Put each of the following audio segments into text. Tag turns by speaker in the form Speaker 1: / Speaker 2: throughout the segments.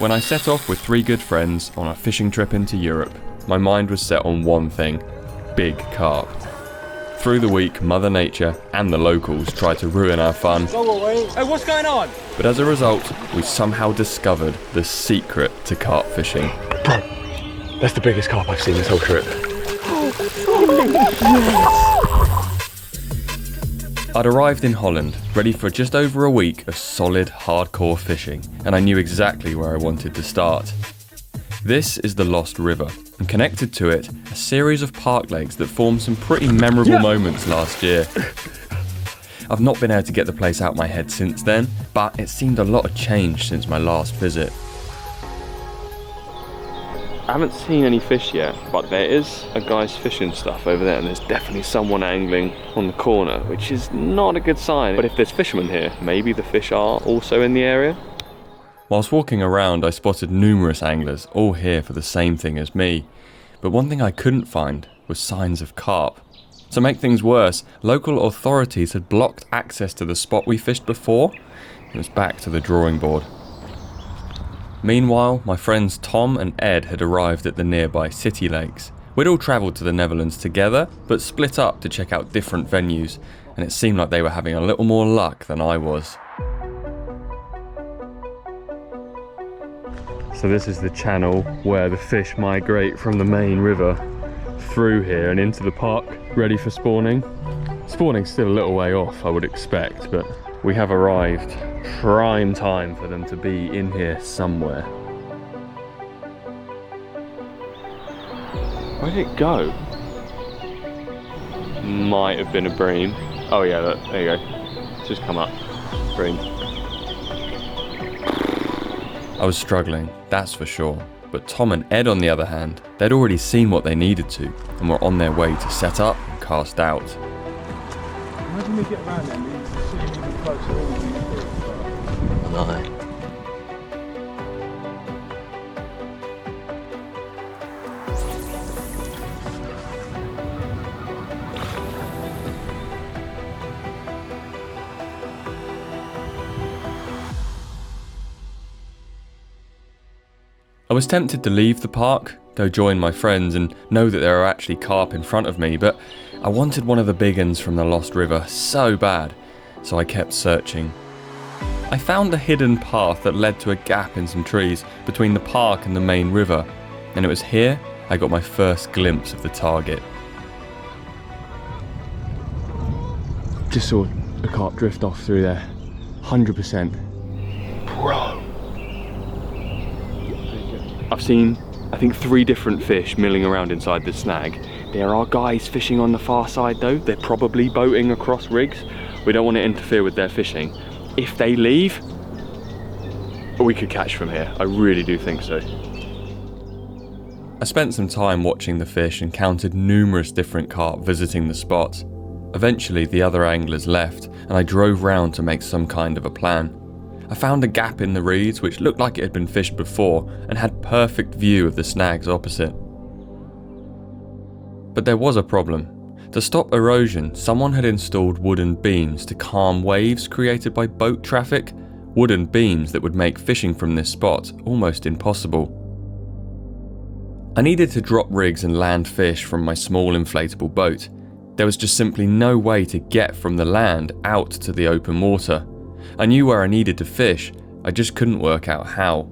Speaker 1: When I set off with 3 good friends on a fishing trip into Europe, my mind was set on one thing: big carp. Through the week, Mother Nature and the locals tried to ruin our fun.
Speaker 2: Go away. Hey, what's going on?
Speaker 1: But as a result, we somehow discovered the secret to carp fishing.
Speaker 3: Bro, that's the biggest carp I've seen this whole trip.
Speaker 1: I'd arrived in Holland, ready for just over a week of solid, hardcore fishing, and I knew exactly where I wanted to start. This is the Lost River, and connected to it, a series of park lakes that formed some pretty memorable moments last year. I've not been able to get the place out of my head since then, but it seemed a lot had changed since my last visit. I haven't seen any fish yet, but there is a guy's fishing stuff over there, and there's definitely someone angling on the corner, which is not a good sign. But if there's fishermen here, maybe the fish are also in the area. Whilst walking around, I spotted numerous anglers, all here for the same thing as me. But one thing I couldn't find was signs of carp. To make things worse, local authorities had blocked access to the spot we fished before. It was back to the drawing board. Meanwhile, my friends Tom and Ed had arrived at the nearby city lakes. We'd all travelled to the Netherlands together, but split up to check out different venues, and it seemed like they were having a little more luck than I was. So this is the channel where the fish migrate from the main river through here and into the park, ready for spawning. Spawning's still a little way off, I would expect, but we have arrived. Prime time for them to be in here somewhere. Where did it go? Might have been a bream. Oh yeah, look, there you go. It's just come up. Bream. I was struggling, that's for sure. But Tom and Ed, on the other hand, they'd already seen what they needed to and were on their way to set up and cast out.
Speaker 2: Imagine we get around there and we see even closer all the way.
Speaker 3: No.
Speaker 1: I was tempted to leave the park, go join my friends and know that there are actually carp in front of me, but I wanted one of the big uns from the Lost River so bad, so I kept searching. I found a hidden path that led to a gap in some trees between the park and the main river, and it was here I got my first glimpse of the target.
Speaker 3: Just saw a carp drift off through there. 100%.
Speaker 1: Bro! I've seen, I think, 3 different fish milling around inside the snag. There are guys fishing on the far side though. They're probably boating across rigs. We don't want to interfere with their fishing. If they leave, we could catch from here. I really do think so. I spent some time watching the fish and counted numerous different carp visiting the spot. Eventually the other anglers left and I drove round to make some kind of a plan. I found a gap in the reeds which looked like it had been fished before and had perfect view of the snags opposite. But there was a problem. To stop erosion, someone had installed wooden beams to calm waves created by boat traffic, wooden beams that would make fishing from this spot almost impossible. I needed to drop rigs and land fish from my small inflatable boat. There was just simply no way to get from the land out to the open water. I knew where I needed to fish, I just couldn't work out how.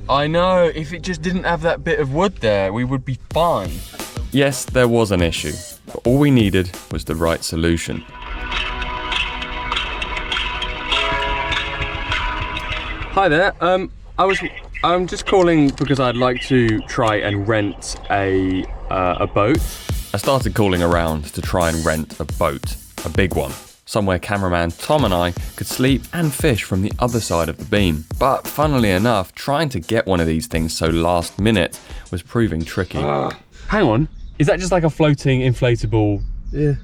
Speaker 3: I know, if it just didn't have that bit of wood there, we would be fine.
Speaker 1: Yes, there was an issue, but all we needed was the right solution.
Speaker 3: Hi there, I'm just calling because I'd like to try and rent a boat.
Speaker 1: I started calling around to try and rent a boat, a big one, somewhere cameraman Tom and I could sleep and fish from the other side of the beam. But funnily enough, trying to get one of these things so last minute was proving tricky.
Speaker 3: Hang on, is that just like a floating inflatable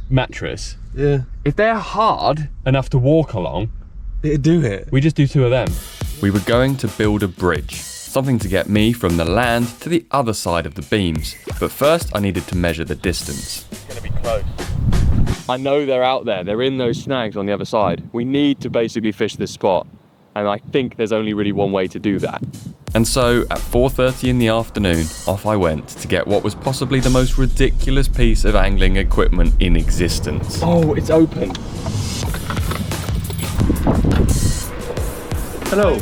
Speaker 3: mattress?
Speaker 4: Yeah.
Speaker 3: If they're hard enough to walk along,
Speaker 4: It'd do it.
Speaker 3: we just do 2 of them.
Speaker 1: We were going to build a bridge, something to get me from the land to the other side of the beams. But first I needed to measure the distance.
Speaker 3: It's gonna be close.
Speaker 1: I know they're out there, they're in those snags on the other side. We need to basically fish this spot. And I think there's only really one way to do that.
Speaker 3: And so, at 4:30 in the afternoon, off I went to get what was possibly the most ridiculous piece of angling equipment in existence.
Speaker 1: Oh, it's open. Hello.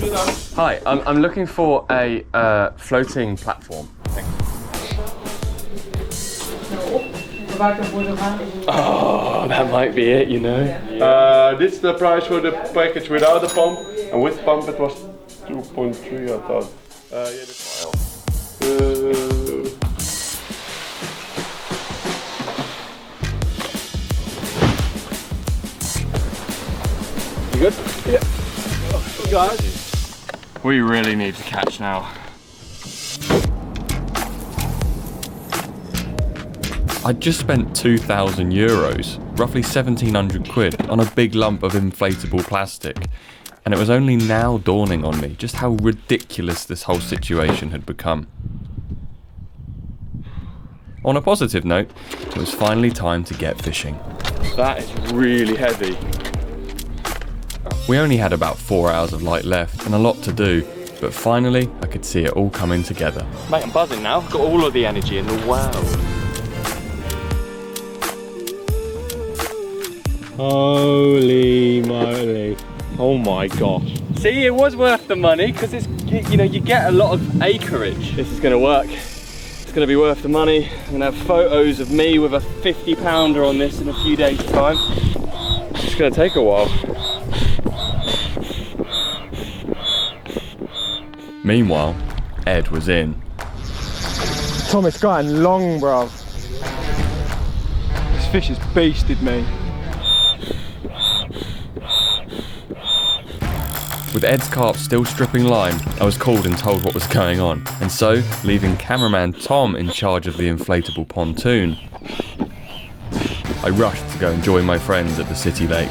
Speaker 1: Hi, I'm looking for a floating platform. Oh, that might be it, you know.
Speaker 4: This is the price for the package without the pump, and with pump it was 2.3, I thought. Yeah, that's
Speaker 1: You good? Yeah. Guys, we really need to catch now.
Speaker 3: I'd just spent 2,000 euros, roughly 1,700 quid, on a big lump of inflatable plastic. And it was only now dawning on me just how ridiculous this whole situation had become. On a positive note, it was finally time to get fishing.
Speaker 1: That is really heavy.
Speaker 3: We only had about 4 hours of light left and a lot to do, but finally I could see it all coming together.
Speaker 1: Mate, I'm buzzing now. I've got all of the energy in the world. Holy moly. Oh my gosh. See, it was worth the money because it's, you know, you get a lot of acreage. This is going to work. It's going to be worth the money. I'm going to have photos of me with a 50-pounder on this in a few days' time. It's going to take a while.
Speaker 3: Meanwhile, Ed was in.
Speaker 2: Tom, it's going long, bruv. This fish has beasted me.
Speaker 3: With Ed's carp still stripping line, I was called and told what was going on, and so, leaving cameraman Tom in charge of the inflatable pontoon, I rushed to go and join my friends at the city lake.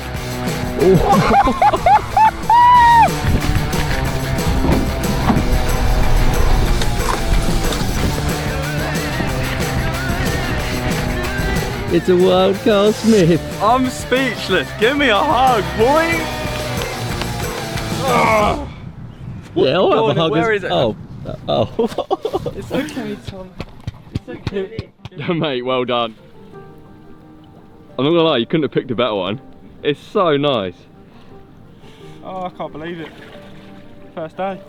Speaker 5: It's a wild Carl Smith.
Speaker 1: I'm speechless. Give me a hug, boy.
Speaker 5: Yeah, I'll have a hug.
Speaker 1: Where is it?
Speaker 5: Oh.
Speaker 1: It's okay, Tom. It's okay. Mate, well done. I'm not gonna lie, you couldn't have picked a better one. It's so nice.
Speaker 2: Oh, I can't believe it. First day.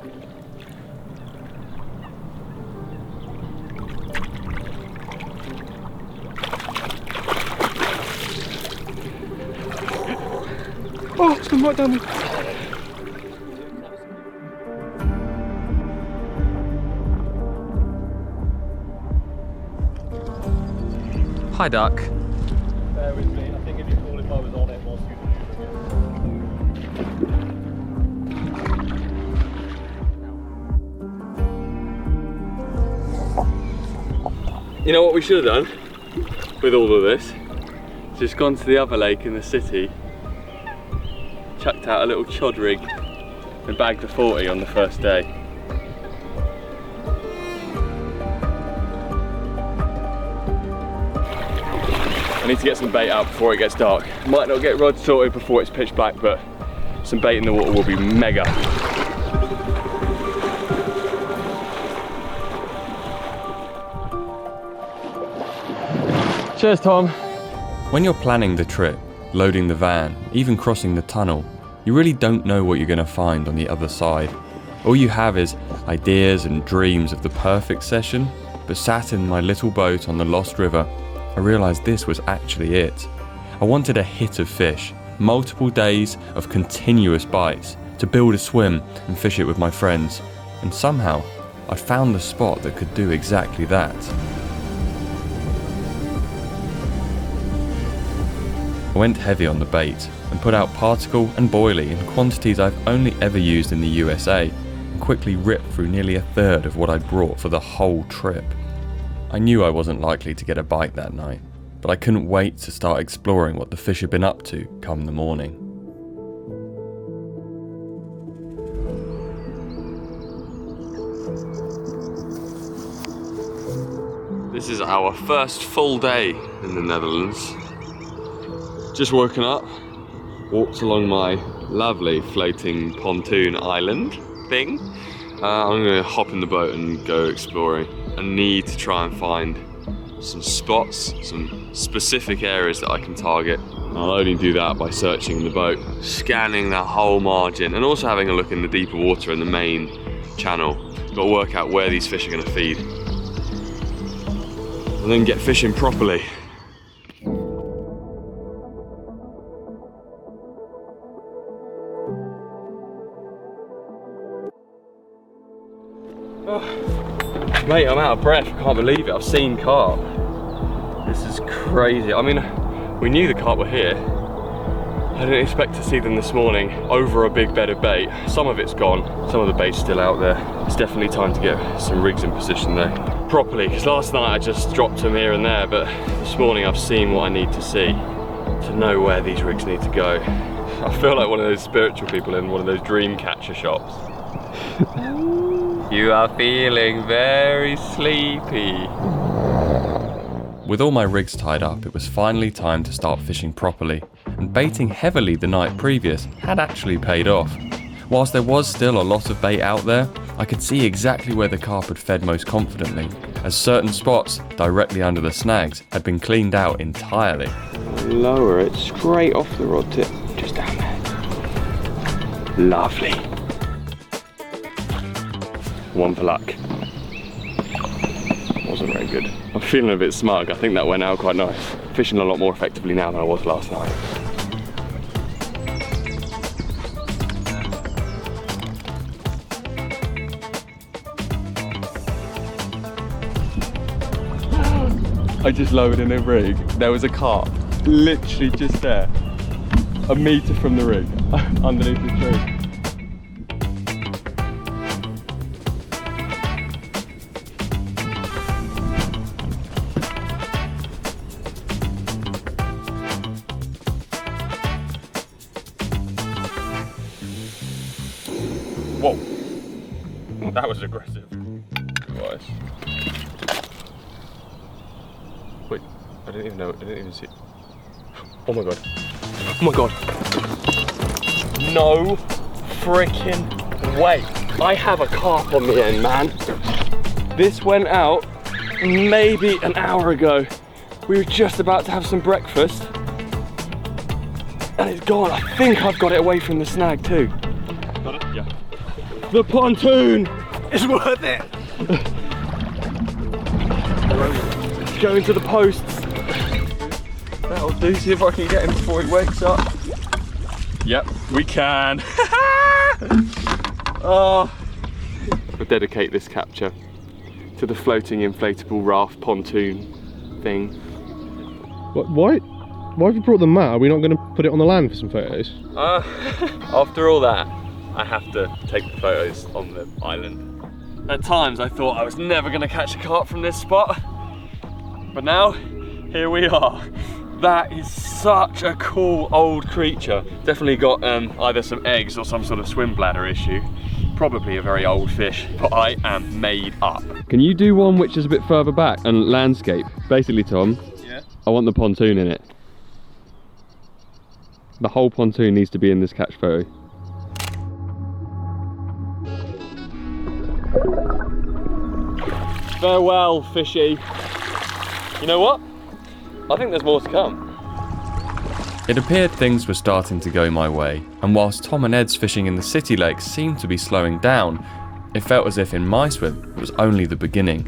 Speaker 2: Oh, it's come right down me.
Speaker 3: Hi, Duck.
Speaker 2: Bear with me. I think if you call if I was on it whilst you were
Speaker 1: You know what we should have done with all of this? Just gone to the other lake in the city, chucked out a little chod rig and bagged a 40 on the first day. I need to get some bait out before it gets dark. Might not get rod sorted before it's pitch black, but some bait in the water will be mega. Cheers, Tom.
Speaker 3: When you're planning the trip, loading the van, even crossing the tunnel, you really don't know what you're going to find on the other side. All you have is ideas and dreams of the perfect session, but sat in my little boat on the Lost River, I realised this was actually it. I wanted a hit of fish, multiple days of continuous bites, to build a swim and fish it with my friends, and somehow I'd found the spot that could do exactly that. I went heavy on the bait and put out particle and boilie in quantities I've only ever used in the USA, and quickly ripped through nearly a third of what I'd brought for the whole trip. I knew I wasn't likely to get a bite that night, but I couldn't wait to start exploring what the fish had been up to come the morning.
Speaker 1: This is our first full day in the Netherlands. Just woken up, walked along my lovely floating pontoon island thing. I'm gonna hop in the boat and go exploring. I need to try and find some spots, some specific areas that I can target. I'll only do that by searching in the boat, scanning the whole margin, and also having a look in the deeper water in the main channel. Got to work out where these fish are gonna feed. And then get fishing properly. Oh, mate, I'm out of breath. I can't believe it. I've seen carp. This is crazy. I mean, we knew the carp were here. I didn't expect to see them this morning over a big bed of bait. Some of it's gone, some of the bait's still out there. It's definitely time to get some rigs in position though, properly, because last night I just dropped them here and there, but this morning I've seen what I need to see to know where these rigs need to go. I feel like one of those spiritual people in one of those dream catcher shops. You are feeling very sleepy.
Speaker 3: With all my rigs tied up, it was finally time to start fishing properly, and baiting heavily the night previous had actually paid off. Whilst there was still a lot of bait out there, I could see exactly where the carp had fed most confidently, as certain spots directly under the snags had been cleaned out entirely.
Speaker 1: Lower it straight off the rod tip, just down there. Lovely. One for luck. Wasn't very good. I'm feeling a bit smug. I think that went out quite nice. Fishing a lot more effectively now than I was last night. I just lowered in a rig. There was a carp literally just there, a metre from the rig, underneath the tree. Whoa, that was aggressive. Nice. Wait, I didn't even know, I didn't even see it. Oh my god. Oh my god. No freaking way. I have a carp on the end, man. This went out maybe an hour ago. We were just about to have some breakfast. And it's gone. I think I've got it away from the snag too. Got it? Yeah. The pontoon is worth it. Let's go into the posts. That'll do. See if I can get him before he wakes up. Yep, we can. Oh, we'll dedicate this capture to the floating inflatable raft pontoon thing.
Speaker 2: Why have you brought the mat? Are we not going to put it on the land for some photos?
Speaker 1: After all that, I have to take the photos on the island. At times I thought I was never going to catch a carp from this spot, but now here we are. That is such a cool old creature. Definitely got either some eggs or some sort of swim bladder issue. Probably a very old fish, but I am made up. Can you do one which is a bit further back and landscape? Basically, Tom, yeah. I want the pontoon in it. The whole pontoon needs to be in this catch photo. Farewell, fishy. You know what? I think there's more to come.
Speaker 3: It appeared things were starting to go my way, and whilst Tom and Ed's fishing in the city lakes seemed to be slowing down, it felt as if in my swim it was only the beginning.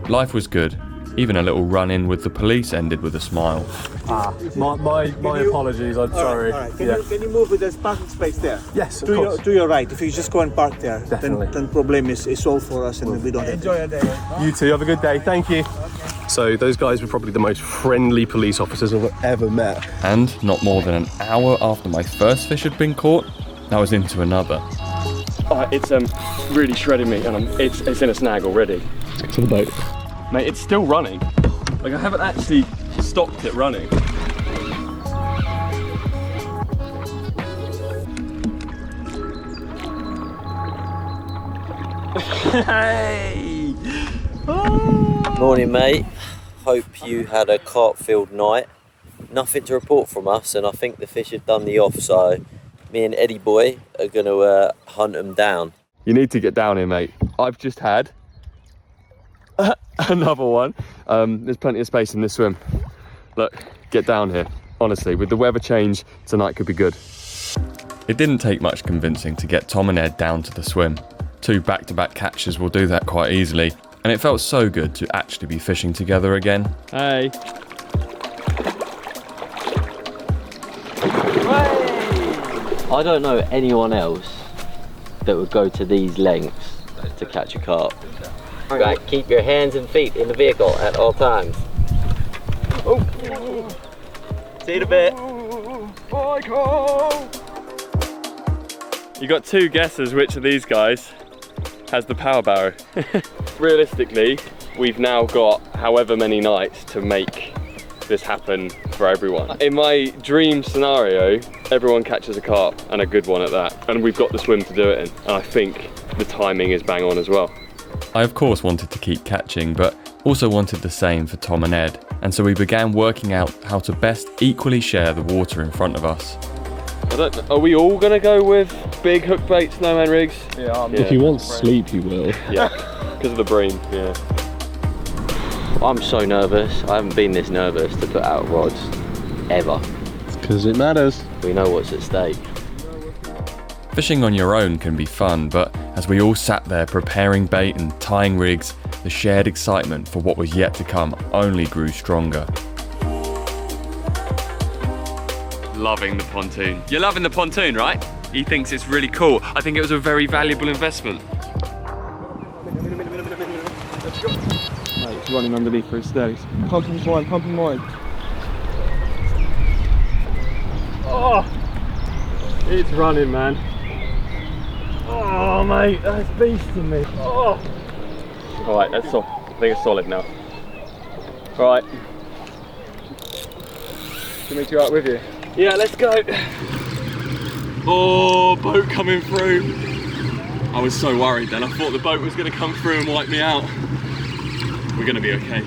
Speaker 3: Life was good. Even a little run-in with the police ended with a smile.
Speaker 2: My apologies, I'm sorry.
Speaker 6: All right. Can you move with the parking space there?
Speaker 2: Yes, of
Speaker 6: to
Speaker 2: course.
Speaker 6: To your right. If you just go and park there,
Speaker 2: Definitely.
Speaker 6: then problem is solved for us, and we don't have
Speaker 2: Enjoy your day. You too, have a good day, thank you. So those guys were probably the most friendly police officers I've ever met.
Speaker 3: And not more than an hour after my first fish had been caught, I was into another.
Speaker 1: It's really shredding me, and it's in a snag already.
Speaker 2: Let's get to the boat.
Speaker 1: Mate, it's still running. Like, I haven't actually stopped it running.
Speaker 5: Hey! Morning, mate. Hope you had a carp-filled night. nothing to report from us, and I think the fish have done the off, so me and Eddie boy are going to hunt them down.
Speaker 1: You need to get down here, mate. I've just had another one. There's plenty of space in this swim. Look, get down here. Honestly, with the weather change, tonight could be good.
Speaker 3: It didn't take much convincing to get Tom and Ed down to the swim. 2 back-to-back catches will do that quite easily, and it felt so good to actually be fishing together again.
Speaker 1: Hey.
Speaker 5: I don't know anyone else that would go to these lengths to catch a carp. Right, keep your hands and feet in the vehicle at all times. Oh. See you in a bit.
Speaker 1: You got 2 guesses which of these guys has the power barrow. Realistically, we've now got however many nights to make this happen for everyone. In my dream scenario, everyone catches a carp, and a good one at that. And we've got the swim to do it in. And I think the timing is bang on as well.
Speaker 3: I of course wanted to keep catching, but also wanted the same for Tom and Ed, and so we began working out how to best equally share the water in front of us.
Speaker 1: Are we all gonna go with big hook bait snowman rigs?
Speaker 2: Yeah. If you want sleep, you will.
Speaker 1: Yeah, because of the bream, yeah.
Speaker 5: I'm so nervous. I haven't been this nervous to put out rods, ever.
Speaker 2: It's because it matters.
Speaker 5: We know what's at stake.
Speaker 3: Fishing on your own can be fun, but as we all sat there preparing bait and tying rigs, the shared excitement for what was yet to come only grew stronger.
Speaker 1: Loving the pontoon. You're loving the pontoon, right? He thinks it's really cool. I think it was a very valuable investment.
Speaker 2: Mate, it's running underneath for his steadies. Pump him wide, pump him wide.
Speaker 1: Oh, it's running, man. Oh, mate, that's beasting me. Oh. All right, that's I think it's solid now. All right.
Speaker 2: Can we go out with you?
Speaker 1: Yeah, let's go. Oh, boat coming through. I was so worried then. I thought the boat was going to come through and wipe me out. We're going to be okay.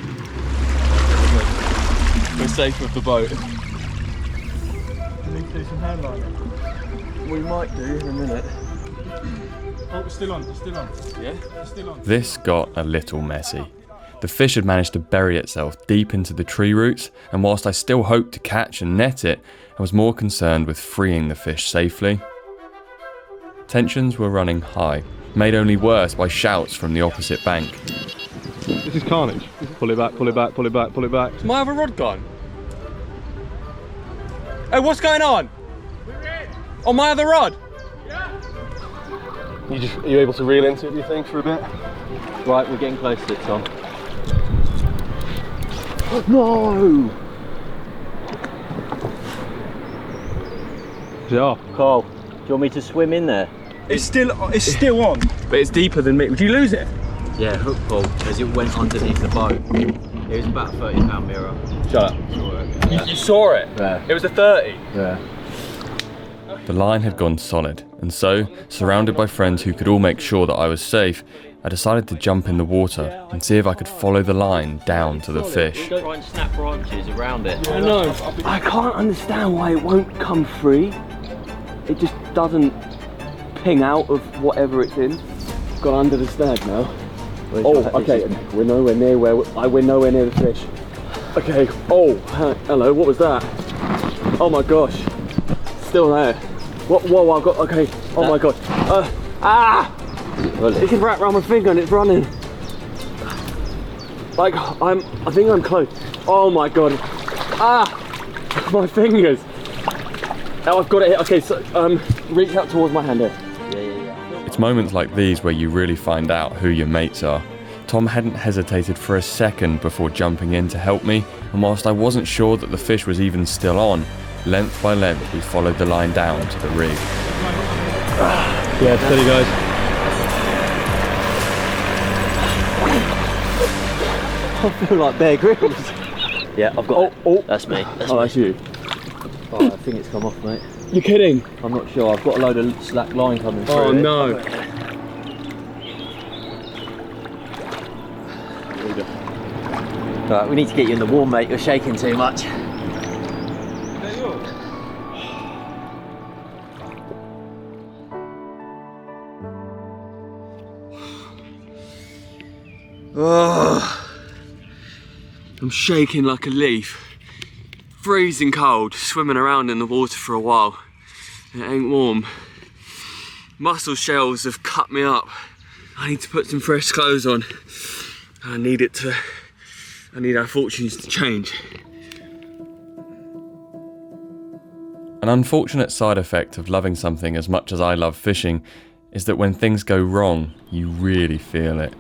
Speaker 1: We're safe with the boat.
Speaker 2: We need to do some hand lining.
Speaker 1: We might do in a minute.
Speaker 2: Oh, it's still on, it's still on.
Speaker 1: Yeah?
Speaker 2: It's still on.
Speaker 3: This got a little messy. The fish had managed to bury itself deep into the tree roots, and whilst I still hoped to catch and net it, I was more concerned with freeing the fish safely. Tensions were running high, made only worse by shouts from the opposite bank.
Speaker 2: This is carnage. Pull it back, pull it back, pull it back, pull it back.
Speaker 1: Is my other rod gone? Hey, what's going on? On my other rod?
Speaker 2: Are you able to reel into it, do you think, for a bit?
Speaker 5: Right, we're getting close to it, Tom.
Speaker 1: No!
Speaker 2: Is it off?
Speaker 5: Carl, do you want me to swim in there?
Speaker 6: It's still on.
Speaker 1: But it's deeper than me. Would you lose it?
Speaker 5: Yeah, hook pull, as it went underneath the boat. It was about a 30-pound mirror.
Speaker 1: Shut up. You saw it?
Speaker 5: Yeah.
Speaker 1: It was a 30?
Speaker 5: Yeah.
Speaker 3: The line had gone solid, and so, surrounded by friends who could all make sure that I was safe, I decided to jump in the water and see if I could follow the line down to the fish.
Speaker 5: Try and snap branches around it.
Speaker 1: I know. I can't understand why it won't come free. It just doesn't ping out of whatever it's in. It's gone under the snag now. Oh, okay. We're nowhere near we're nowhere near the fish. Okay. Oh, hello. What was that? Oh my gosh. Still there. What? Whoa! I've got. Okay. Oh my god. It can wrap around my finger and it's running. Like I think I'm close. Oh my god. My fingers. Oh, I've got it here. Okay, so reach out towards my hand here.
Speaker 5: Yeah.
Speaker 3: It's moments like these where you really find out who your mates are. Tom hadn't hesitated for a second before jumping in to help me, and whilst I wasn't sure that the fish was even still on, length by length we followed the line down to the rig.
Speaker 2: Yeah, steady guys.
Speaker 5: I feel like Bear Grylls. Yeah, I've got it.
Speaker 1: Oh.
Speaker 5: That's me.
Speaker 1: That's you.
Speaker 5: Oh, I think it's come off, mate.
Speaker 1: You're kidding?
Speaker 5: I'm not sure. I've got a load of slack line coming through.
Speaker 1: Oh no.
Speaker 5: Right, we need to get you in the warm, mate. You're shaking too much.
Speaker 1: Oh, I'm shaking like a leaf. Freezing cold, swimming around in the water for a while. It ain't warm. Mussel shells have cut me up. I need to put some fresh clothes on. I need our fortunes to change.
Speaker 3: An unfortunate side effect of loving something as much as I love fishing is that when things go wrong, you really feel it.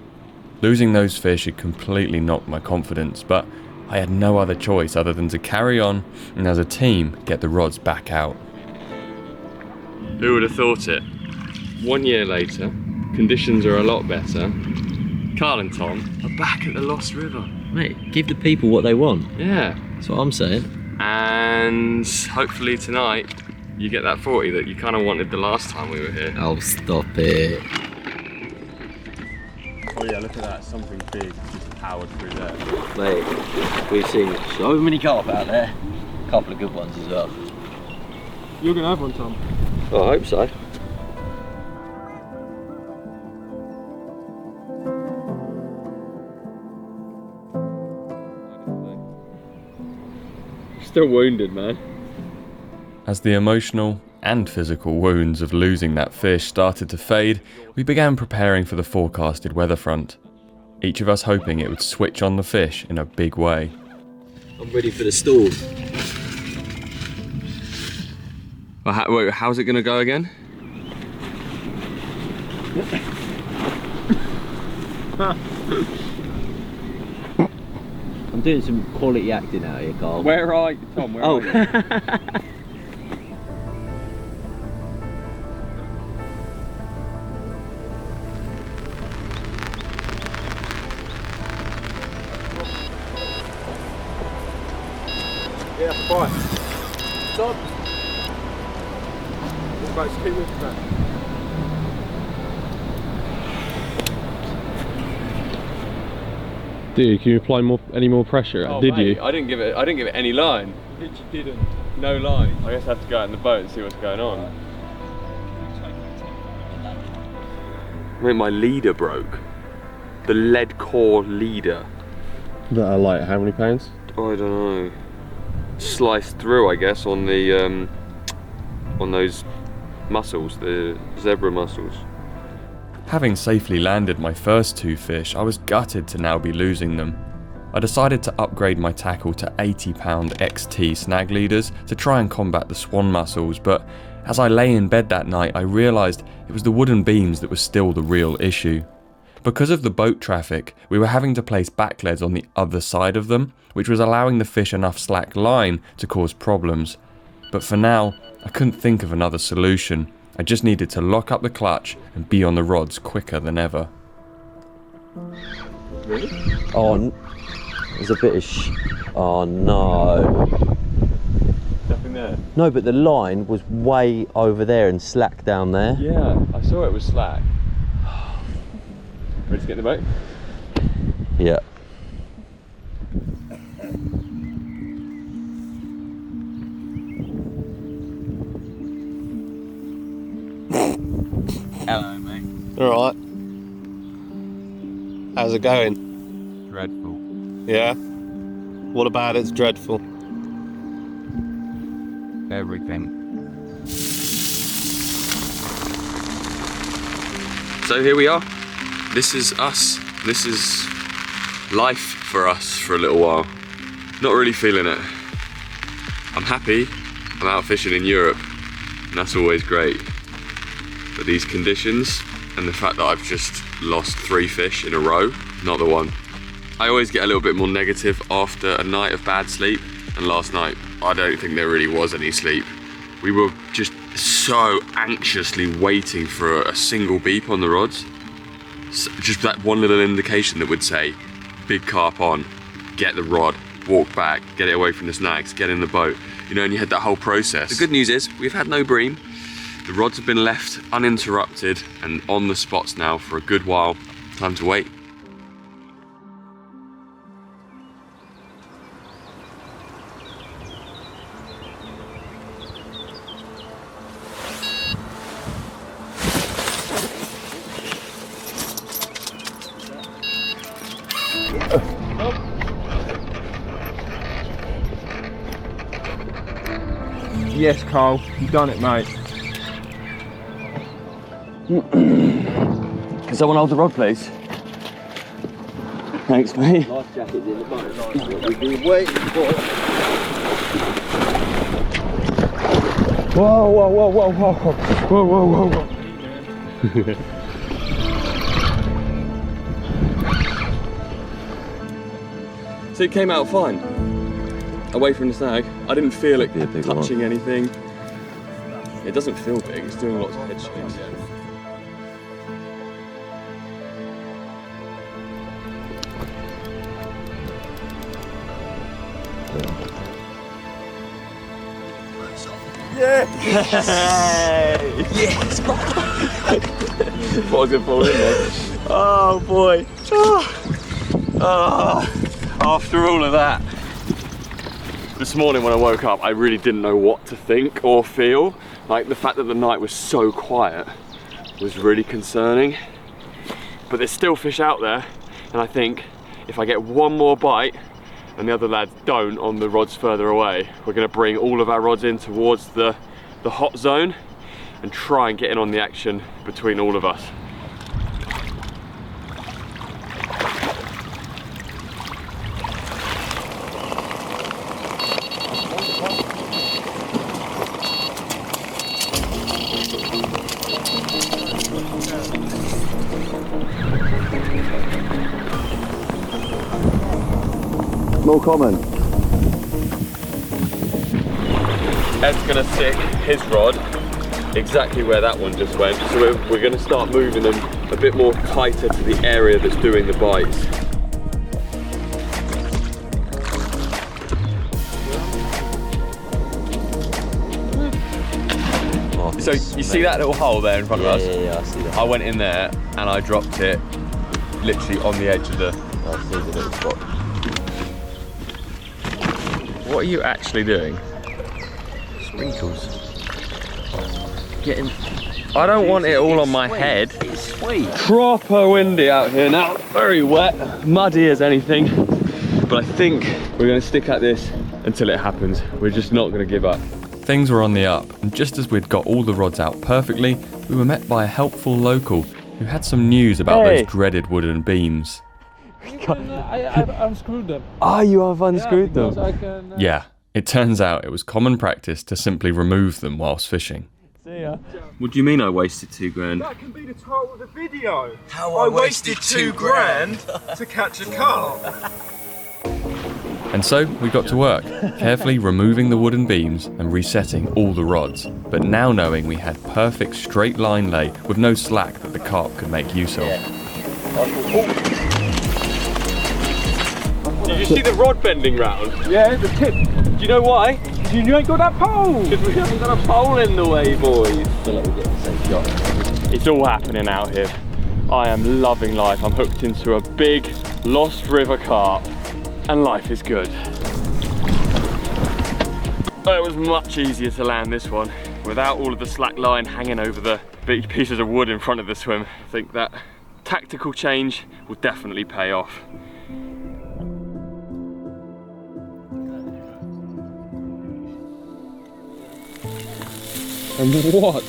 Speaker 3: Losing those fish had completely knocked my confidence, but I had no other choice other than to carry on and as a team get the rods back out.
Speaker 1: Who would have thought it? 1 year later, conditions are a lot better. Carl and Tom are back at the Lost River.
Speaker 5: Mate, give the people what they want.
Speaker 1: Yeah.
Speaker 5: That's what I'm saying.
Speaker 1: And hopefully tonight you get that 40 that you kind of wanted the last time we were here.
Speaker 5: Oh, stop it.
Speaker 1: Oh yeah, look at that, something big just powered through there.
Speaker 5: Mate, we've seen so many carp out there. A couple of good ones as well.
Speaker 6: You're gonna have one, Tom.
Speaker 5: Oh, I hope so.
Speaker 1: Still wounded, man.
Speaker 3: As the emotional and physical wounds of losing that fish started to fade, we began preparing for the forecasted weather front, each of us hoping it would switch on the fish in a big way.
Speaker 5: I'm ready for the storm.
Speaker 1: Well, wait, how's it gonna go again?
Speaker 5: I'm doing some quality acting out here, Carl.
Speaker 1: Where are you, Tom? Where are you?
Speaker 2: Yeah, fine. Stop. Right, just keep moving back.
Speaker 4: Dude, can you apply any more pressure? Did
Speaker 1: mate,
Speaker 4: you?
Speaker 1: I didn't give it any line.
Speaker 6: You didn't.
Speaker 1: No line. I guess I have to go out in the boat and see what's going on. Mate, my leader broke. The lead core leader.
Speaker 4: That are like how many pounds?
Speaker 1: Oh, I don't know. Sliced through, I guess, on the on those mussels, the zebra mussels.
Speaker 3: Having safely landed my first 2 fish, I was gutted to now be losing them. I decided to upgrade my tackle to 80-pound XT snag leaders to try and combat the swan mussels, but as I lay in bed that night, I realised it was the wooden beams that was still the real issue. Because of the boat traffic, we were having to place backleads on the other side of them, which was allowing the fish enough slack line to cause problems. But for now, I couldn't think of another solution. I just needed to lock up the clutch and be on the rods quicker than ever.
Speaker 1: Really?
Speaker 5: Oh, there's a bit of oh no.
Speaker 1: Nothing there?
Speaker 5: No, but the line was way over there and slack down there.
Speaker 1: Yeah, I saw it was slack. Ready to get in the boat?
Speaker 5: Yeah. Hello, mate.
Speaker 2: Alright. How's it going?
Speaker 3: Dreadful.
Speaker 2: Yeah? What about it's dreadful?
Speaker 3: Everything.
Speaker 1: So here we are. This is us. This is life for us for a little while. Not really feeling it. I'm happy. I'm out fishing in Europe, and that's always great. But these conditions and the fact that I've just lost 3 fish in a row, not the one. I always get a little bit more negative after a night of bad sleep, and last night I don't think there really was any sleep. We were just so anxiously waiting for a single beep on the rods. Just that one little indication that would say, big carp on, get the rod, walk back, get it away from the snags, get in the boat. You know, and you had that whole process. The good news is, we've had no bream. The rods have been left uninterrupted and on the spots now for a good while. Time to wait.
Speaker 6: Yes, Carl, you've done it, mate.
Speaker 1: Can someone hold the rod, please? Thanks, mate.
Speaker 5: Life jacket's in the boat. What we've been waiting for.
Speaker 1: Whoa, whoa, whoa, whoa, whoa, whoa, whoa, whoa, whoa. So it came out fine. Away from the snag. I didn't feel it touching anything. It doesn't feel big, it's doing lots of head shakes.
Speaker 2: Yes!
Speaker 1: What was it for, isn't it?
Speaker 2: Oh boy!
Speaker 1: After all of that. This morning when I woke up, I really didn't know what to think or feel. Like, the fact that the night was so quiet was really concerning. But there's still fish out there, and I think if I get one more bite and the other lads don't on the rods further away, we're gonna bring all of our rods in towards the hot zone and try and get in on the action between all of us.
Speaker 5: No comment.
Speaker 1: Ed's gonna stick his rod exactly where that one just went. So we're gonna start moving them a bit more tighter to the area that's doing the bites. So you see that little hole there in front of us?
Speaker 5: Yeah, I see that.
Speaker 1: I went in there and I dropped it literally on the edge of the...
Speaker 5: I see the little spot.
Speaker 1: What are you actually doing?
Speaker 5: Sprinkles. Getting.
Speaker 1: I don't want it all on my head.
Speaker 5: It's sweet.
Speaker 1: Proper windy out here now, very wet, muddy as anything. But I think we're gonna stick at this until it happens. We're just not gonna give up.
Speaker 3: Things were on the up, and just as we'd got all the rods out perfectly, we were met by a helpful local who had some news about those dreaded wooden beams.
Speaker 6: I've unscrewed them.
Speaker 1: Oh, you have unscrewed them?
Speaker 6: I can,
Speaker 3: Yeah, it turns out it was common practice to simply remove them whilst fishing.
Speaker 6: See ya.
Speaker 1: What do you mean I wasted $2,000?
Speaker 6: That can be the title of the video.
Speaker 2: How I wasted $2,000 to catch a carp.
Speaker 3: And so we got to work, carefully removing the wooden beams and resetting all the rods, but now knowing we had perfect straight line lay with no slack that the carp could make use of.
Speaker 1: Did you see the rod bending round?
Speaker 6: Yeah, the tip.
Speaker 1: Do you know why?
Speaker 6: You ain't got that pole.
Speaker 1: Because we haven't got a pole in the way, boys.
Speaker 5: I feel like we're getting the same shot.
Speaker 1: It's all happening out here. I am loving life. I'm hooked into a big Lost River carp and life is good. It was much easier to land this one without all of the slack line hanging over the big pieces of wood in front of the swim. I think that tactical change will definitely pay off. And what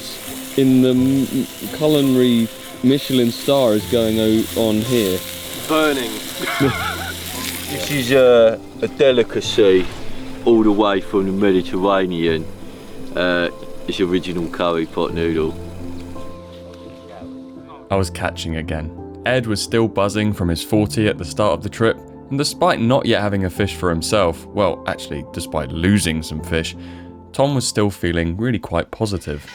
Speaker 1: in the culinary Michelin star is going on here?
Speaker 5: Burning. This is a delicacy all the way from the Mediterranean. It's original curry pot noodle.
Speaker 3: I was catching again. Ed was still buzzing from his 40 at the start of the trip, and despite not yet having a fish for himself, well, actually, despite losing some fish, Tom was still feeling really quite positive.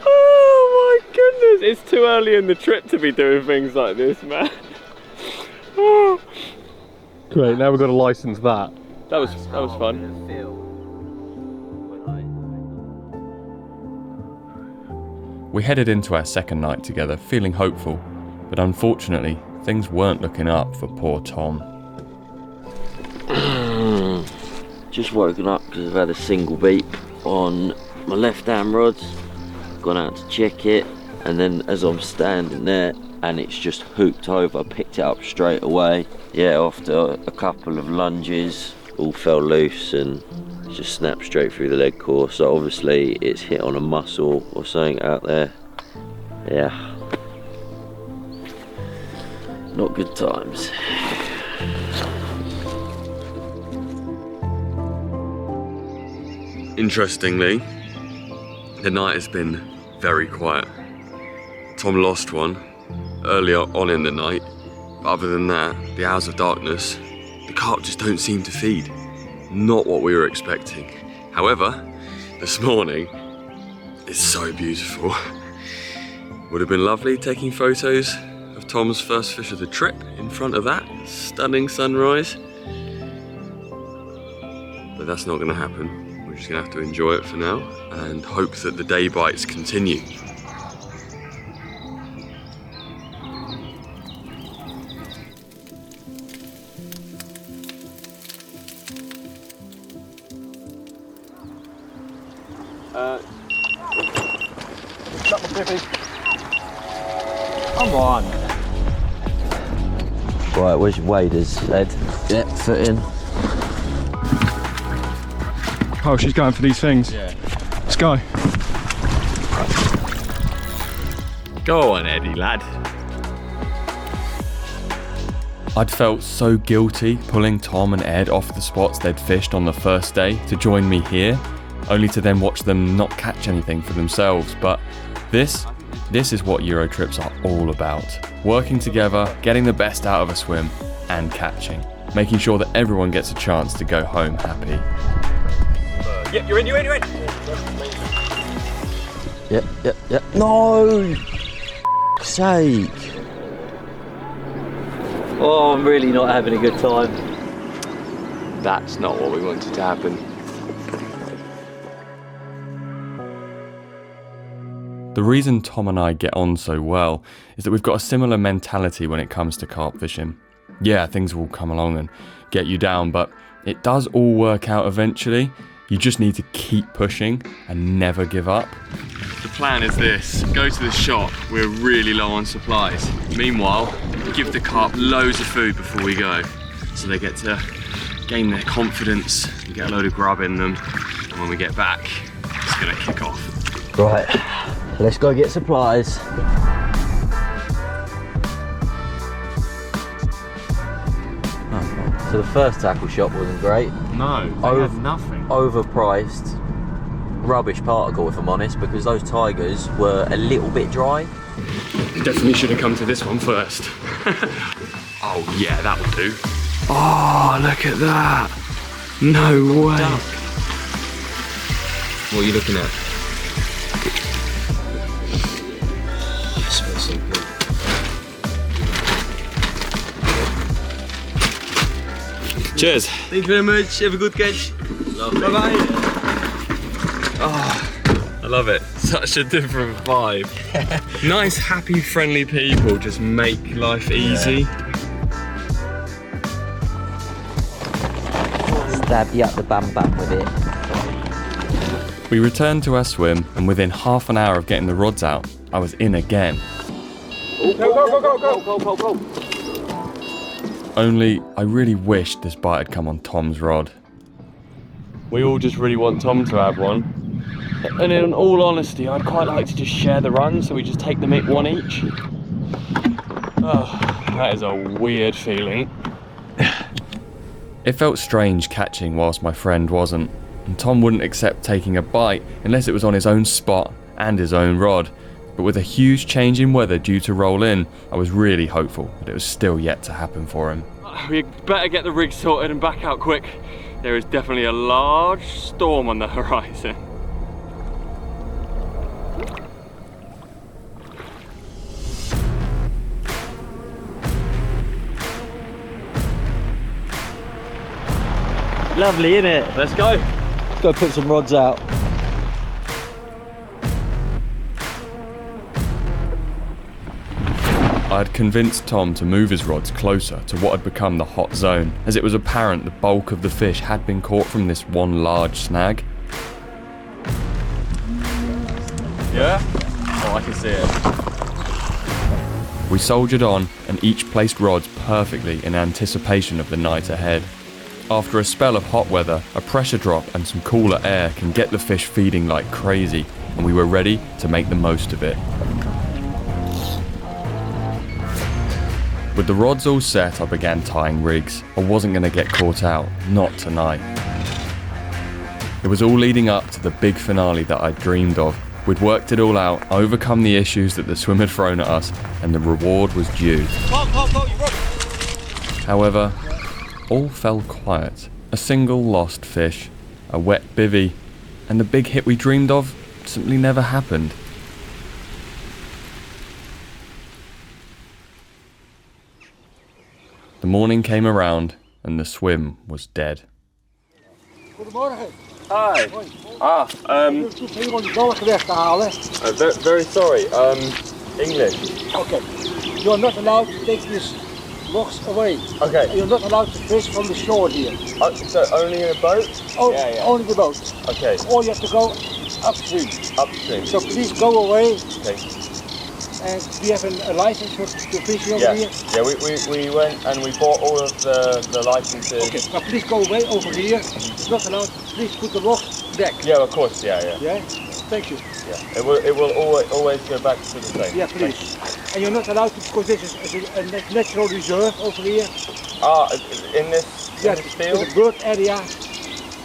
Speaker 1: Oh my goodness, it's too early in the trip to be doing things like this, man. Oh.
Speaker 2: Great, now we've got to license that.
Speaker 1: That was fun.
Speaker 3: We headed into our second night together feeling hopeful, but unfortunately things weren't looking up for poor Tom.
Speaker 5: Just woken up because I've had a single beep on my left hand rods. Gone out to check it. And then as I'm standing there and it's just hooked over, I picked it up straight away. Yeah, after a couple of lunges, all fell loose and just snapped straight through the leg core. So obviously it's hit on a muscle or something out there. Yeah, not good times.
Speaker 1: Interestingly, the night has been very quiet. Tom lost one earlier on in the night. Other than that, the hours of darkness, the carp just don't seem to feed. Not what we were expecting. However, this morning, it's so beautiful. Would have been lovely taking photos of Tom's first fish of the trip in front of that stunning sunrise. But that's not going to happen. We're just going to have to enjoy it for now and hope that the day bites continue.
Speaker 6: Come on.
Speaker 5: Right, where's your waders, Ed? Yeah, foot in.
Speaker 6: Oh, she's going for these things.
Speaker 1: Yeah.
Speaker 6: Let's go.
Speaker 1: Go on, Eddie, lad.
Speaker 3: I'd felt so guilty pulling Tom and Ed off the spots they'd fished on the first day to join me here, only to then watch them not catch anything for themselves. But this is what Euro trips are all about. Working together, getting the best out of a swim, and catching. Making sure that everyone gets a chance to go home happy.
Speaker 6: Yep, you're in.
Speaker 5: Yep. No! Sake! Oh, I'm really not having a good time.
Speaker 1: That's not what we wanted to happen.
Speaker 3: The reason Tom and I get on so well is that we've got a similar mentality when it comes to carp fishing. Yeah, things will come along and get you down, but it does all work out eventually. You just need to keep pushing and never give up.
Speaker 1: The plan is this: go to the shop, we're really low on supplies. Meanwhile, give the carp loads of food before we go, so they get to gain their confidence and get a load of grub in them. And when we get back, it's gonna kick off.
Speaker 5: Right, let's go get supplies. So the first tackle shop wasn't great.
Speaker 1: No, they had nothing.
Speaker 5: Overpriced, rubbish particle if I'm honest, because those tigers were a little bit dry.
Speaker 1: Definitely should have come to this one first. Oh yeah, that will do. Oh, look at that. No way. Duck. What are you looking at? It smells so good. Cheers.
Speaker 7: Thank you very much. Have a good catch. Bye-bye.
Speaker 1: Oh, I love it. Such a different vibe. Nice, happy, friendly people just make life easy.
Speaker 5: Stab you up the bum with it.
Speaker 3: We returned to our swim, and within half an hour of getting the rods out, I was in again.
Speaker 6: Go.
Speaker 3: Only, I really wished this bite had come on Tom's rod.
Speaker 1: We all just really want Tom to have one. And in all honesty, I'd quite like to just share the run, so we just take them one each. Oh, that is a weird feeling.
Speaker 3: It felt strange catching whilst my friend wasn't, and Tom wouldn't accept taking a bite unless it was on his own spot and his own rod. But with a huge change in weather due to roll in, I was really hopeful that it was still yet to happen for him.
Speaker 1: We better get the rig sorted and back out quick. There is definitely a large storm on the horizon.
Speaker 5: Lovely, innit?
Speaker 1: Let's go.
Speaker 5: Let's go put some rods out.
Speaker 3: I had convinced Tom to move his rods closer to what had become the hot zone, as it was apparent the bulk of the fish had been caught from this one large snag.
Speaker 1: Yeah? Oh, I can see it.
Speaker 3: We soldiered on and each placed rods perfectly in anticipation of the night ahead. After a spell of hot weather, a pressure drop and some cooler air can get the fish feeding like crazy, and we were ready to make the most of it. With the rods all set, I began tying rigs. I wasn't going to get caught out, not tonight. It was all leading up to the big finale that I'd dreamed of. We'd worked it all out, overcome the issues that the swim had thrown at us, and the reward was due. However, all fell quiet. A single lost fish, a wet bivvy, and the big hit we dreamed of simply never happened. The morning came around and the swim was dead.
Speaker 1: Hi. Very sorry. English.
Speaker 8: Okay. You're not allowed to take these logs away.
Speaker 1: Okay.
Speaker 8: You're not allowed to fish from the shore here.
Speaker 1: So only in a boat?
Speaker 8: Oh, only the boat.
Speaker 1: Okay.
Speaker 8: Or you have to go upstream.
Speaker 1: Upstream.
Speaker 8: So please go away.
Speaker 1: Okay.
Speaker 8: And we have a license to fish over here.
Speaker 1: Yeah, we went and we bought all of the licenses.
Speaker 8: Okay, now please go away over here. It's not allowed. Please put the logs back.
Speaker 1: Yeah, of course, yeah.
Speaker 8: Yeah? Thank you.
Speaker 1: Yeah, it will always go back to the same.
Speaker 8: Yeah, please. And you're not allowed to, because this is a natural reserve over here.
Speaker 1: In this field?
Speaker 8: It's a bird area.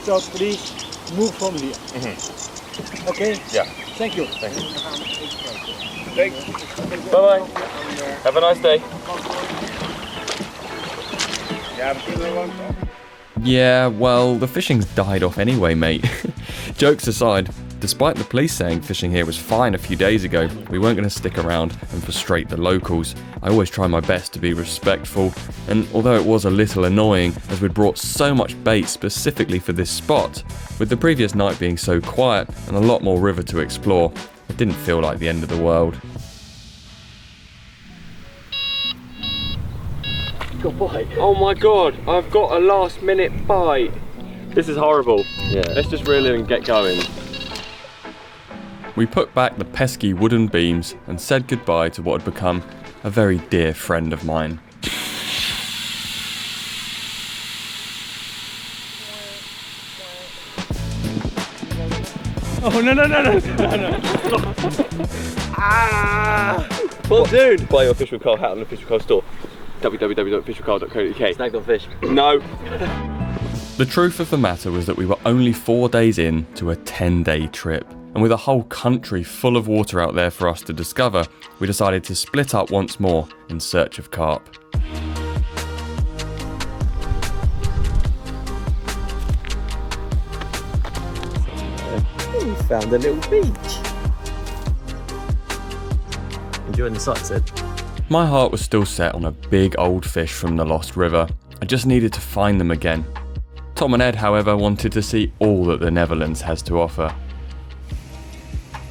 Speaker 8: So please move from here.
Speaker 1: Mm-hmm.
Speaker 8: Okay?
Speaker 1: Yeah.
Speaker 8: Thank you.
Speaker 1: Thank you. Thanks. Bye-bye. Have a nice day.
Speaker 3: Yeah, well, the fishing's died off anyway, mate. Jokes aside, despite the police saying fishing here was fine a few days ago, we weren't going to stick around and frustrate the locals. I always try my best to be respectful, and although it was a little annoying as we'd brought so much bait specifically for this spot, with the previous night being so quiet and a lot more river to explore, it didn't feel like the end of the world.
Speaker 1: Oh my god, I've got a last minute bite. This is horrible.
Speaker 5: Yeah.
Speaker 1: Let's just reel in and get going.
Speaker 3: We put back the pesky wooden beams and said goodbye to what had become a very dear friend of mine.
Speaker 1: Oh no. Well, dude. Buy your Fish with Carl hat on the Fish with Carl store. www.fishwithcarl.co.uk.
Speaker 5: Snagged on fish.
Speaker 1: No.
Speaker 3: The truth of the matter was that we were only 4 days in to a 10-day trip, and with a whole country full of water out there for us to discover, we decided to split up once more in search of carp.
Speaker 5: We found a little beach. Enjoying the sights, Ed?
Speaker 3: My heart was still set on a big old fish from the Lost River. I just needed to find them again. Tom and Ed, however, wanted to see all that the Netherlands has to offer.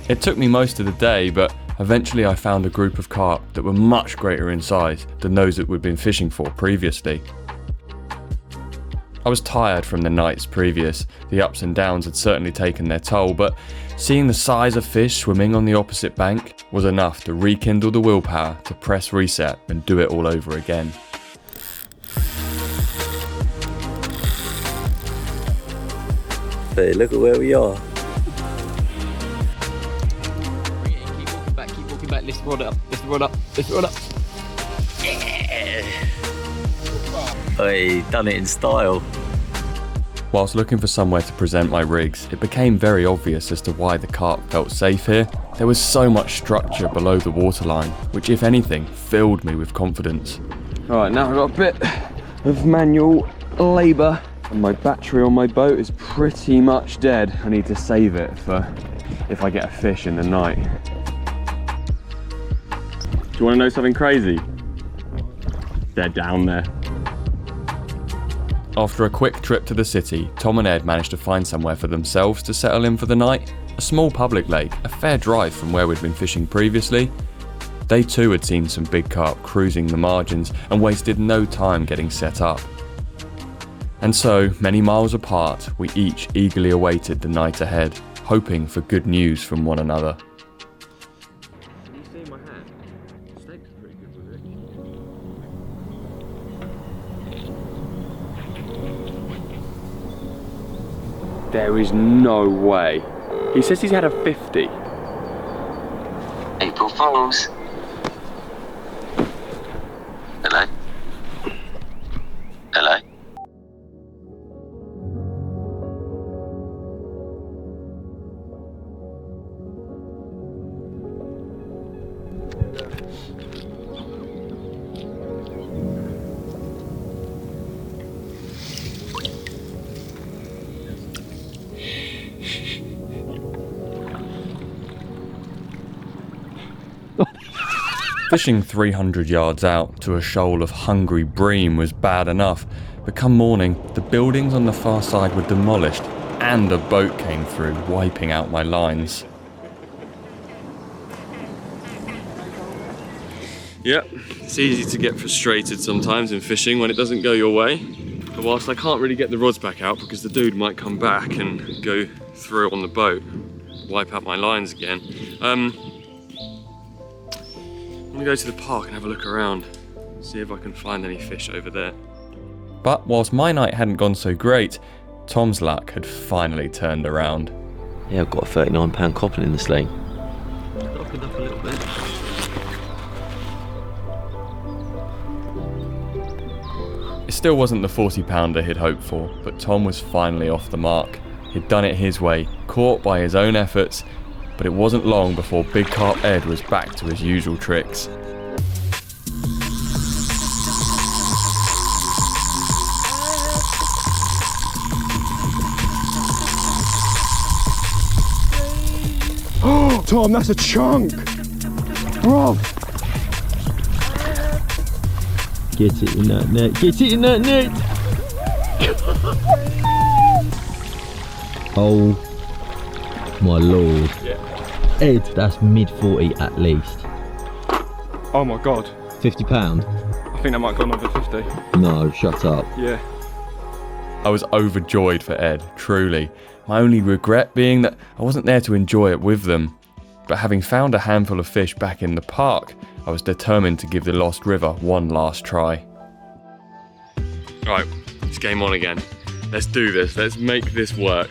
Speaker 3: It took me most of the day, but eventually I found a group of carp that were much greater in size than those that we'd been fishing for previously. I was tired from the nights previous. The ups and downs had certainly taken their toll, but seeing the size of fish swimming on the opposite bank was enough to rekindle the willpower to press reset and do it all over again.
Speaker 5: Hey, look at where we are.
Speaker 7: Keep walking back, lift the rod up, lift the rod up.
Speaker 5: Hey, done it in style.
Speaker 3: Whilst looking for somewhere to present my rigs, it became very obvious as to why the carp felt safe here. There was so much structure below the waterline, which if anything, filled me with confidence.
Speaker 1: Alright, now I've got a bit of manual labour and my battery on my boat is pretty much dead. I need to save it for if I get a fish in the night. Do you want to know something crazy? They're down there.
Speaker 3: After a quick trip to the city, Tom and Ed managed to find somewhere for themselves to settle in for the night. A small public lake, a fair drive from where we'd been fishing previously. They too had seen some big carp cruising the margins and wasted no time getting set up. And so, many miles apart, we each eagerly awaited the night ahead, hoping for good news from one another.
Speaker 1: There is no way. He says he's had a 50.
Speaker 9: April Fools. Hello? Hello?
Speaker 3: Fishing 300 yards out to a shoal of hungry bream was bad enough, but come morning, the buildings on the far side were demolished and a boat came through, wiping out my lines.
Speaker 1: Yep, it's easy to get frustrated sometimes in fishing when it doesn't go your way. But whilst I can't really get the rods back out because the dude might come back and go through on the boat, wipe out my lines again, I'm gonna go to the park and have a look around, see if I can find any fish over there.
Speaker 3: But whilst my night hadn't gone so great, Tom's luck had finally turned around.
Speaker 5: Yeah, I've got a 39-pound coppin in the sling. Opened up a little bit.
Speaker 3: It still wasn't the 40-pounder he'd hoped for, but Tom was finally off the mark. He'd done it his way, caught by his own efforts, but it wasn't long before Big Carp Ed was back to his usual tricks.
Speaker 6: Oh, Tom, that's a chunk. Rob.
Speaker 5: Get it in that net. Get it in that net. Oh my lord.
Speaker 1: Yeah.
Speaker 5: Ed, that's mid-40 at least.
Speaker 6: Oh my God.
Speaker 5: £50?
Speaker 6: I think that might have gone over 50.
Speaker 5: No, shut up.
Speaker 6: Yeah.
Speaker 3: I was overjoyed for Ed, truly. My only regret being that I wasn't there to enjoy it with them. But having found a handful of fish back in the park, I was determined to give the Lost River one last try.
Speaker 1: Right, it's game on again. Let's do this, let's make this work.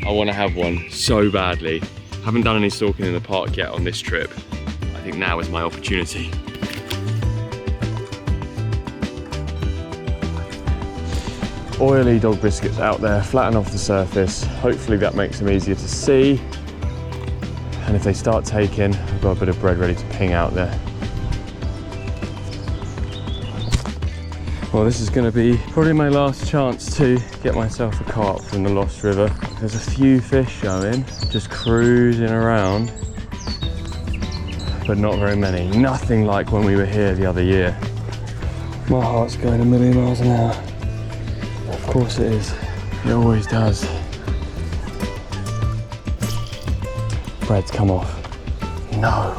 Speaker 1: I want to have one so badly. Haven't done any stalking in the park yet on this trip. I think now is my opportunity. Oily dog biscuits out there, flatten off the surface. Hopefully that makes them easier to see. And if they start taking, I've got a bit of bread ready to ping out there. Well, this is going to be probably my last chance to get myself a carp from the Lost River. There's a few fish showing, just cruising around, but not very many. Nothing like when we were here the other year. My heart's going a million miles an hour. Of course it is. It always does. Bread's come off. No.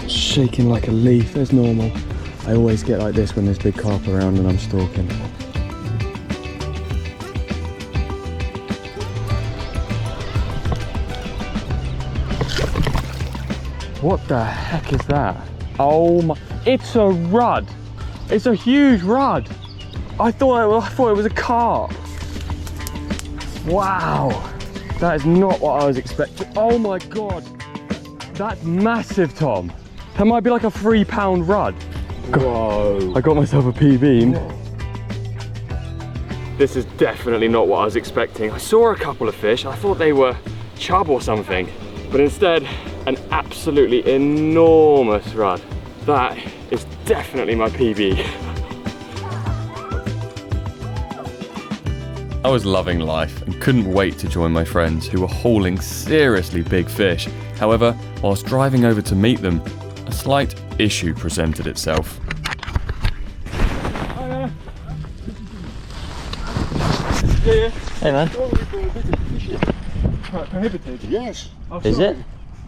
Speaker 1: Shaking like a leaf as normal. I always get like this when there's big carp around and I'm stalking. What the heck is that? Oh my, it's a rudd. It's a huge rudd. I thought it was a carp. Wow. That is not what I was expecting. Oh my God. That's massive, Tom. That might be like a 3-pound rudd. Whoa. I got myself a PB. This is definitely not what I was expecting. I saw a couple of fish. I thought they were chub or something, but instead an absolutely enormous rudd. That is definitely my PB.
Speaker 3: I was loving life and couldn't wait to join my friends who were hauling seriously big fish. However, whilst driving over to meet them, a slight issue presented itself.
Speaker 5: Hey man.
Speaker 8: Prohibited? Yes.
Speaker 5: Is it?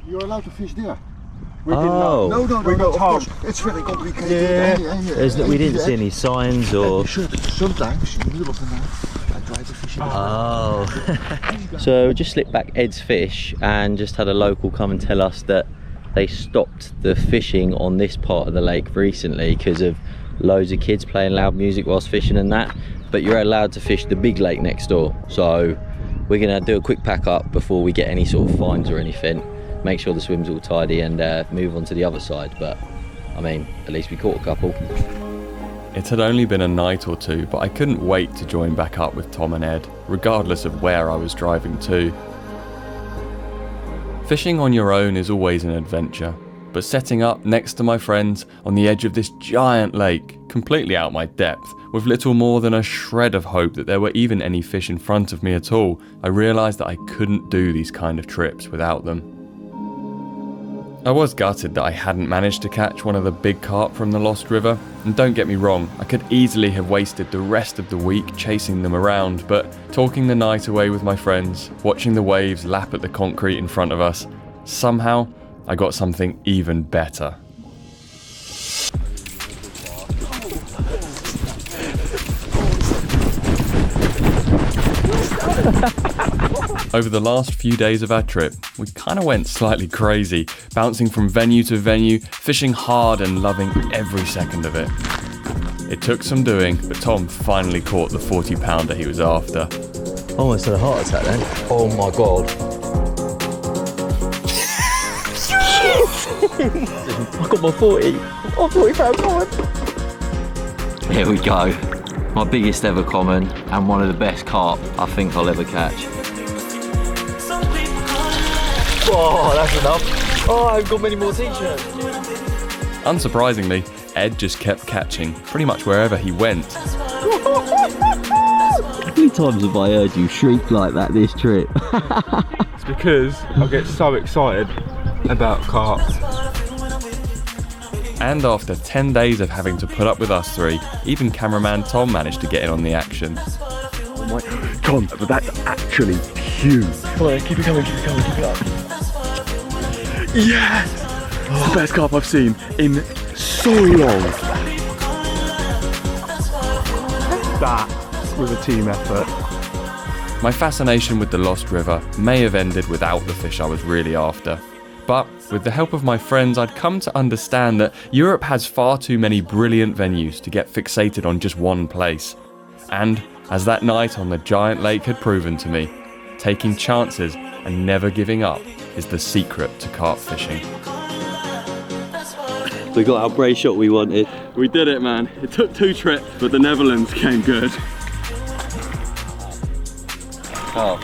Speaker 8: You're allowed to fish there.
Speaker 5: Oh.
Speaker 8: No, of course. It's very complicated. Yeah.
Speaker 5: We didn't see any signs or...
Speaker 8: Sometimes, in the middle of the night, I try to fish it.
Speaker 5: Oh. So just slipped back Ed's fish and just had a local come and tell us that they stopped the fishing on this part of the lake recently because of loads of kids playing loud music whilst fishing and that. But you're allowed to fish the big lake next door. So We're gonna do a quick pack up before we get any sort of fines or anything. Make sure the swim's all tidy and move on to the other side. But I mean, at least we caught a couple.
Speaker 3: It had only been a night or two, but I couldn't wait to join back up with Tom and Ed, regardless of where I was driving to. Fishing on your own is always an adventure, but setting up next to my friends on the edge of this giant lake, completely out my depth, with little more than a shred of hope that there were even any fish in front of me at all, I realised that I couldn't do these kind of trips without them. I was gutted that I hadn't managed to catch one of the big carp from the Lost River, and don't get me wrong, I could easily have wasted the rest of the week chasing them around, but talking the night away with my friends, watching the waves lap at the concrete in front of us, somehow I got something even better. Over the last few days of our trip, we kind of went slightly crazy, bouncing from venue to venue, fishing hard and loving every second of it. It took some doing, but Tom finally caught the 40-pounder he was after.
Speaker 5: Almost had a heart attack then. Oh my god. I got my 40 pound. Here we go. My biggest ever common and one of the best carp I think I'll ever catch. Oh, that's enough. Oh, I've got many more t-shirts.
Speaker 3: Unsurprisingly, Ed just kept catching pretty much wherever he went.
Speaker 5: How many times have I heard you shriek like that this trip?
Speaker 6: It's because I get so excited about carp.
Speaker 3: And after 10 days of having to put up with us three, even cameraman Tom managed to get in on the action.
Speaker 1: Oh my, Tom, but that's actually huge. Come on, keep it coming, keep it coming, keep it up. Yes! It's the best carp I've seen in so long.
Speaker 6: That was a team effort.
Speaker 3: My fascination with the Lost River may have ended without the fish I was really after. But with the help of my friends, I'd come to understand that Europe has far too many brilliant venues to get fixated on just one place. And, as that night on the giant lake had proven to me, taking chances and never giving up is the secret to carp fishing.
Speaker 5: We got our brace shot we wanted.
Speaker 1: We did it, man. It took 2 trips, but the Netherlands came good.
Speaker 5: Oh.